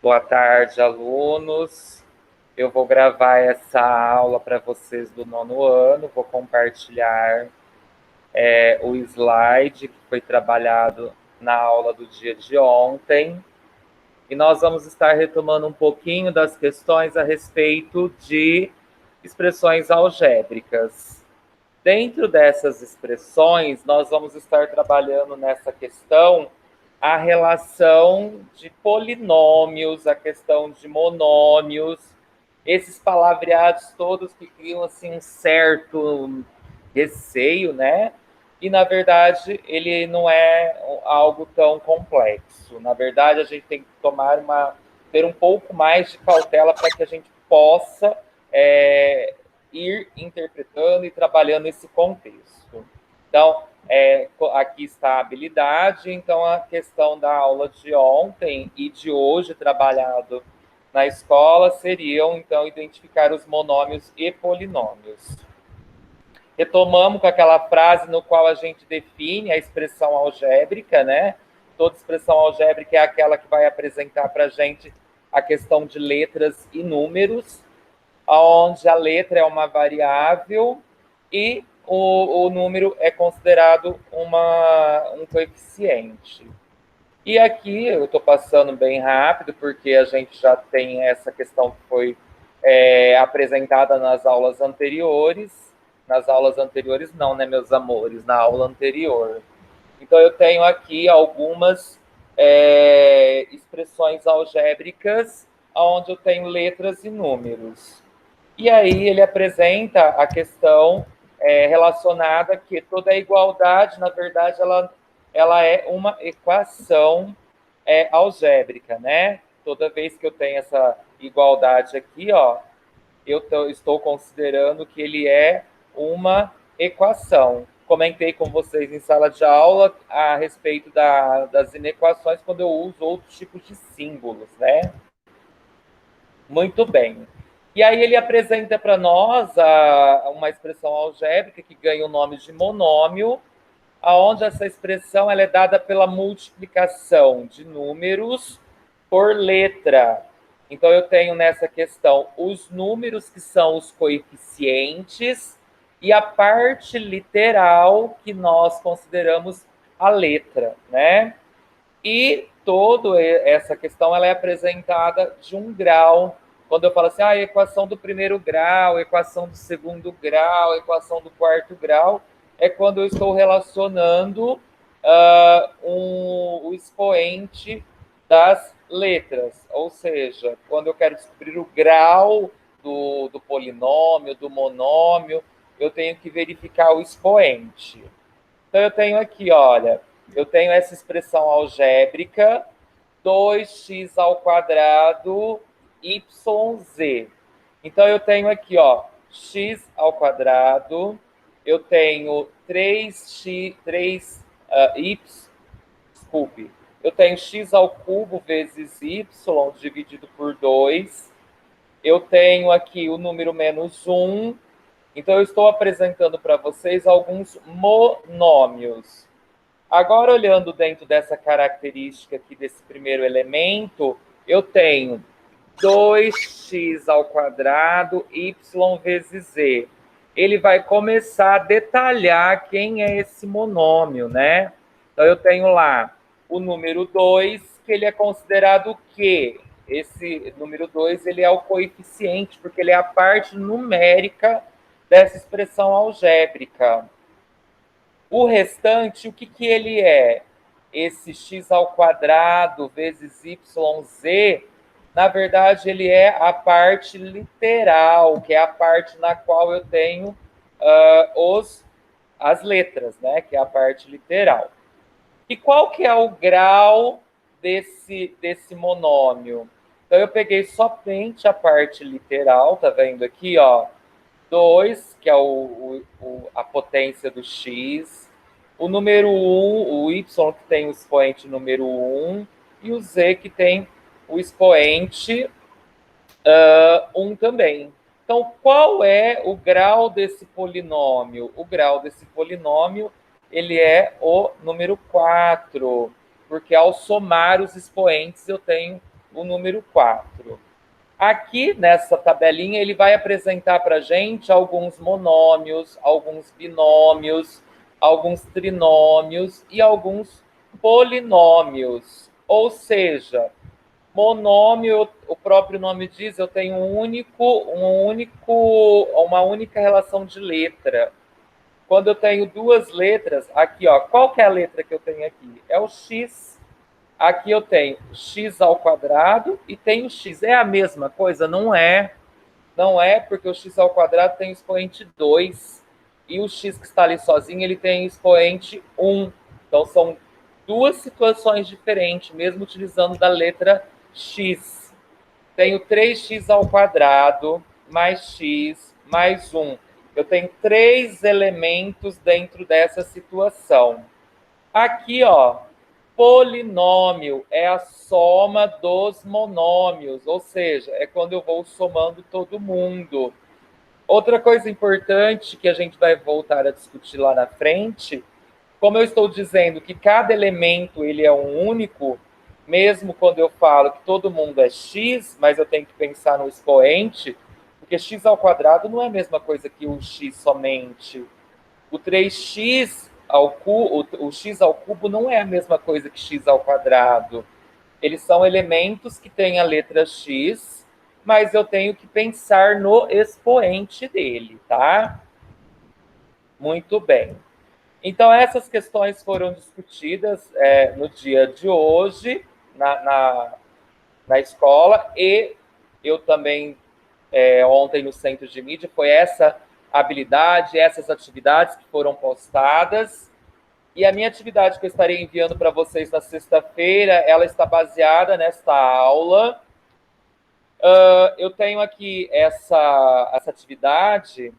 Boa tarde, alunos. Eu vou gravar essa aula para vocês do 9º ano, vou compartilhar o slide que foi trabalhado na aula do dia de ontem. E nós vamos estar retomando um pouquinho das questões a respeito de expressões algébricas. Dentro dessas expressões, nós vamos estar trabalhando nessa questão a relação de polinômios, a questão de monômios, esses palavreados todos que criam assim um certo receio, né? E na verdade ele não é algo tão complexo. Na verdade, a gente tem que ter um pouco mais de cautela para que a gente possa ir interpretando e trabalhando esse contexto. Então, aqui está a habilidade. Então, a questão da aula de ontem e de hoje trabalhado na escola seriam, então, identificar os monômios e polinômios. Retomamos com aquela frase no qual a gente define a expressão algébrica, né? Toda expressão algébrica é aquela que vai apresentar para a gente a questão de letras e números, onde a letra é uma variável e o número é considerado um coeficiente. E aqui eu estou passando bem rápido, porque a gente já tem essa questão que foi apresentada nas aulas anteriores. Nas aulas anteriores não, né, meus amores? Na aula anterior. Então, eu tenho aqui algumas expressões algébricas, onde eu tenho letras e números. E aí ele apresenta a questão relacionada que toda a igualdade, na verdade, ela é uma equação algébrica, né? Toda vez que eu tenho essa igualdade aqui, ó, eu estou considerando que ele é uma equação. Comentei com vocês em sala de aula a respeito das inequações quando eu uso outros tipos de símbolos, né? Muito bem. E aí ele apresenta para nós uma expressão algébrica que ganha o nome de monômio, aonde essa expressão ela é dada pela multiplicação de números por letra. Então, eu tenho nessa questão os números que são os coeficientes e a parte literal que nós consideramos a letra, né? E toda essa questão ela é apresentada de um grau. Quando eu falo assim, a equação do primeiro grau, equação do segundo grau, equação do quarto grau, é quando eu estou relacionando o expoente das letras. Ou seja, quando eu quero descobrir o grau do polinômio, do monômio, eu tenho que verificar o expoente. Então, eu tenho aqui, olha, eu tenho essa expressão algébrica, 2x ao quadrado yz. Então, eu tenho aqui, ó, x ao quadrado, eu tenho desculpe, eu tenho x ao cubo vezes y dividido por 2, eu tenho aqui o número menos 1, então eu estou apresentando para vocês alguns monômios. Agora, olhando dentro dessa característica aqui desse primeiro elemento, eu tenho 2x ao quadrado y vezes z. Ele vai começar a detalhar quem é esse monômio, né? Então, eu tenho lá o número 2, que ele é considerado o quê? Esse número 2 ele é o coeficiente, porque ele é a parte numérica dessa expressão algébrica. O restante, o que ele é? Esse x ao quadrado vezes yz, na verdade, ele é a parte literal, que é a parte na qual eu tenho as letras, né? Que é a parte literal. E qual que é o grau desse monômio? Então, eu peguei somente a parte literal, tá vendo aqui, ó? 2, que é a potência do x, o número 1, o y que tem o expoente número 1, e o z que tem o expoente 1 também. Então, qual é o grau desse polinômio? O grau desse polinômio ele é o número 4, porque ao somar os expoentes eu tenho o número 4. Aqui, nessa tabelinha, ele vai apresentar para a gente alguns monômios, alguns binômios, alguns trinômios e alguns polinômios. Ou seja, monômio, o próprio nome diz, eu tenho uma única relação de letra. Quando eu tenho duas letras, aqui, ó, qual que é a letra que eu tenho aqui? É o X. Aqui eu tenho x ao quadrado e tenho x. É a mesma coisa? Não é. Não é, porque o x ao quadrado tem expoente 2. E o x que está ali sozinho, ele tem expoente 1. Então, são duas situações diferentes, mesmo utilizando da letra x. Tenho 3x ao quadrado, mais x, mais 1. Eu tenho 3 elementos dentro dessa situação. Aqui, ó, polinômio é a soma dos monômios, ou seja, é quando eu vou somando todo mundo. Outra coisa importante que a gente vai voltar a discutir lá na frente, como eu estou dizendo que cada elemento ele é um único, mesmo quando eu falo que todo mundo é x, mas eu tenho que pensar no expoente, porque x ao quadrado não é a mesma coisa que o x somente. O 3x o x ao cubo não é a mesma coisa que x ao quadrado. Eles são elementos que têm a letra x, mas eu tenho que pensar no expoente dele, tá? Muito bem. Então, essas questões foram discutidas no dia de hoje, na escola, e eu também, ontem no Centro de Mídia, foi essa habilidade, essas atividades que foram postadas. E a minha atividade que eu estarei enviando para vocês na sexta-feira, ela está baseada nesta aula. Eu tenho aqui essa atividade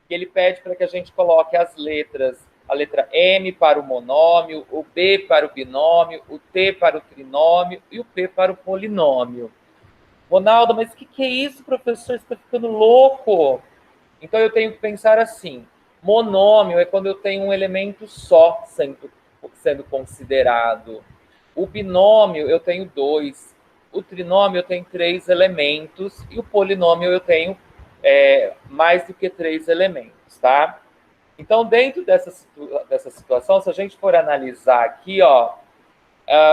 que ele pede para que a gente coloque as letras, a letra M para o monômio, o B para o binômio, o T para o trinômio e o P para o polinômio. Ronaldo, mas o que é isso, professor? Você está ficando louco? Então, eu tenho que pensar assim, monômio é quando eu tenho um elemento só sendo considerado. O binômio, eu tenho 2. O trinômio, eu tenho 3 elementos. E o polinômio, eu tenho mais do que 3 elementos, tá? Então, dentro dessa situação, se a gente for analisar aqui, ó,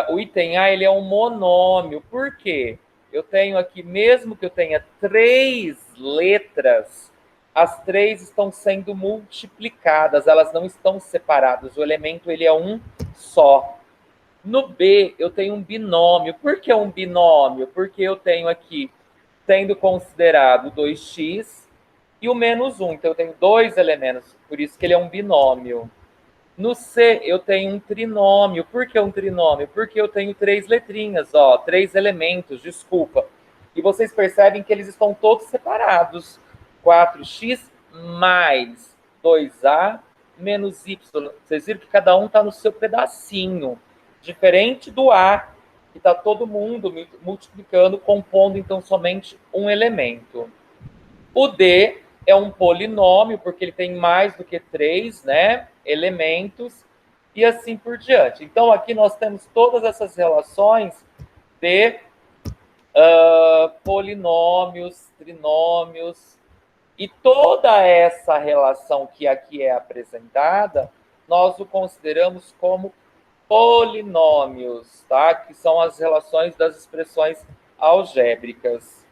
o item A ele é um monômio. Por quê? Eu tenho aqui, mesmo que eu tenha 3 letras, as 3 estão sendo multiplicadas, elas não estão separadas. O elemento ele é um só. No B, eu tenho um binômio. Por que um binômio? Porque eu tenho aqui, sendo considerado 2x e o menos 1. Então, eu tenho 2 elementos, por isso que ele é um binômio. No C, eu tenho um trinômio. Por que um trinômio? Porque eu tenho 3 letrinhas, ó, 3 elementos, desculpa. E vocês percebem que eles estão todos separados. 4x mais 2a menos y. Vocês viram que cada um está no seu pedacinho. Diferente do A, que está todo mundo multiplicando, compondo então somente um elemento. O D é um polinômio, porque ele tem mais do que 3, né, elementos, e assim por diante. Então, aqui nós temos todas essas relações de polinômios, trinômios, e toda essa relação que aqui é apresentada, nós o consideramos como polinômios, tá? Que são as relações das expressões algébricas.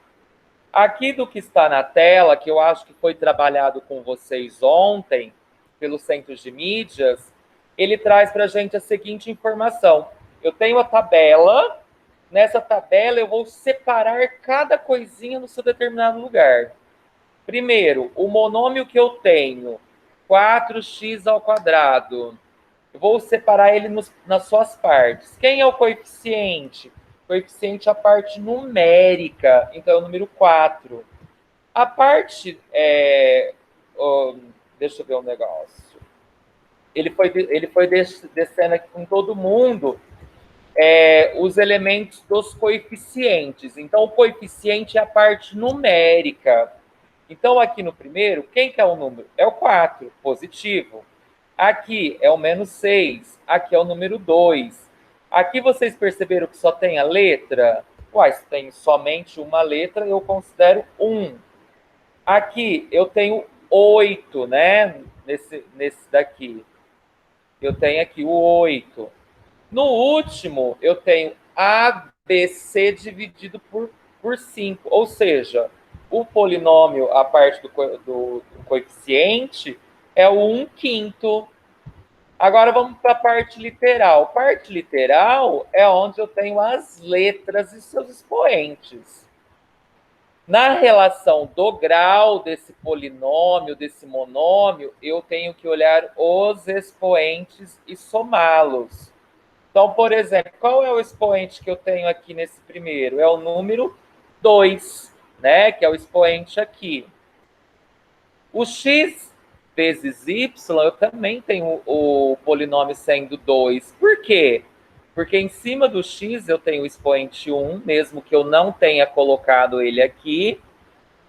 Aqui do que está na tela, que eu acho que foi trabalhado com vocês ontem, pelo Centro de Mídias, ele traz para a gente a seguinte informação. Eu tenho a tabela, nessa tabela eu vou separar cada coisinha no seu determinado lugar. Primeiro, o monômio que eu tenho, 4x ao quadrado, eu vou separar ele nas suas partes. Quem é o coeficiente? O coeficiente é a parte numérica, então é o número 4. A parte, deixa eu ver um negócio. Ele foi descendo aqui com todo mundo os elementos dos coeficientes. Então, o coeficiente é a parte numérica. Então, aqui no primeiro, quem que é o número? É o 4, positivo. Aqui é o menos 6. Aqui é o número 2. Aqui vocês perceberam que só tem a letra? Uai, se tem somente uma letra, eu considero 1. Aqui eu tenho 8, né? Nesse daqui. Eu tenho aqui o 8. No último, eu tenho ABC dividido por 5. Ou seja, o polinômio, a parte do coeficiente, é o 1/5. Agora vamos para a parte literal. Parte literal é onde eu tenho as letras e seus expoentes. Na relação do grau desse polinômio, desse monômio, eu tenho que olhar os expoentes e somá-los. Então, por exemplo, qual é o expoente que eu tenho aqui nesse primeiro? É o número 2, né? Que é o expoente aqui. O x vezes y, eu também tenho o polinômio sendo 2. Por quê? Porque em cima do x eu tenho o expoente 1, mesmo que eu não tenha colocado ele aqui.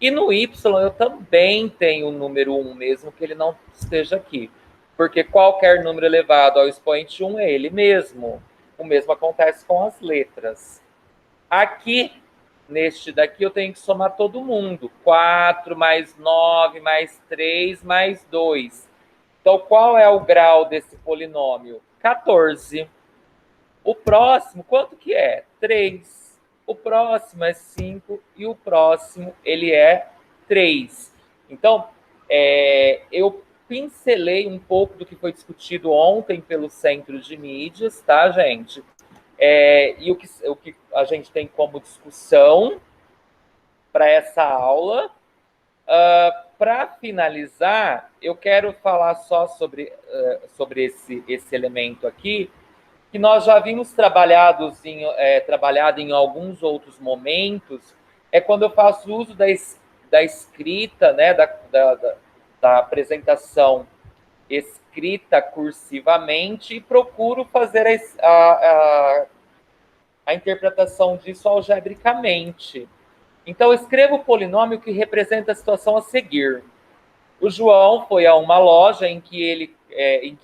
E no y eu também tenho o número 1, mesmo que ele não esteja aqui. Porque qualquer número elevado ao expoente 1 é ele mesmo. O mesmo acontece com as letras. Aqui, neste daqui, eu tenho que somar todo mundo. 4 mais 9 mais 3 mais 2. Então, qual é o grau desse polinômio? 14. O próximo, quanto que é? 3. O próximo é 5 e o próximo, ele é 3. Então, eu pincelei um pouco do que foi discutido ontem pelo Centro de Mídias, tá, gente? E o que a gente tem como discussão para essa aula. Para finalizar, eu quero falar só sobre esse elemento aqui, que nós já vimos trabalhado em alguns outros momentos, é quando eu faço uso da escrita, né, da apresentação escrita cursivamente e procuro fazer a interpretação disso algebricamente. Então, escreva o polinômio que representa a situação a seguir. O João foi a uma loja em que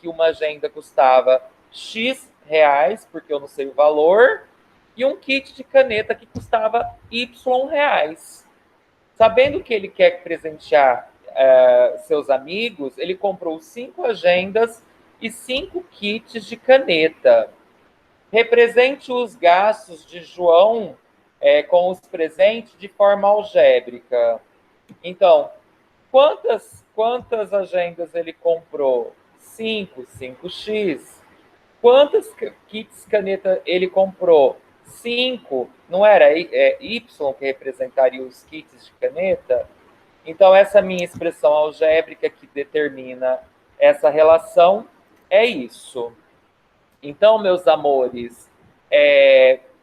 uma agenda custava X reais, porque eu não sei o valor, e um kit de caneta que custava Y reais. Sabendo que ele quer presentear seus amigos, ele comprou 5 agendas e 5 kits de caneta. Represente os gastos de João com os presentes de forma algébrica. Então, quantas agendas ele comprou? 5, 5x. Quantas kits caneta ele comprou? 5. Não era Y que representaria os kits de caneta? Então, essa minha expressão algébrica que determina essa relação é isso. Então, meus amores,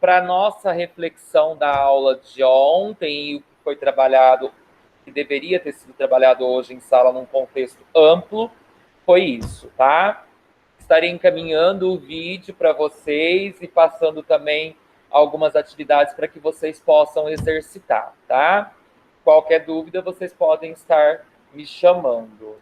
para nossa reflexão da aula de ontem e o que foi trabalhado, que deveria ter sido trabalhado hoje em sala num contexto amplo, foi isso, tá? Estarei encaminhando o vídeo para vocês e passando também algumas atividades para que vocês possam exercitar, tá? Qualquer dúvida, vocês podem estar me chamando.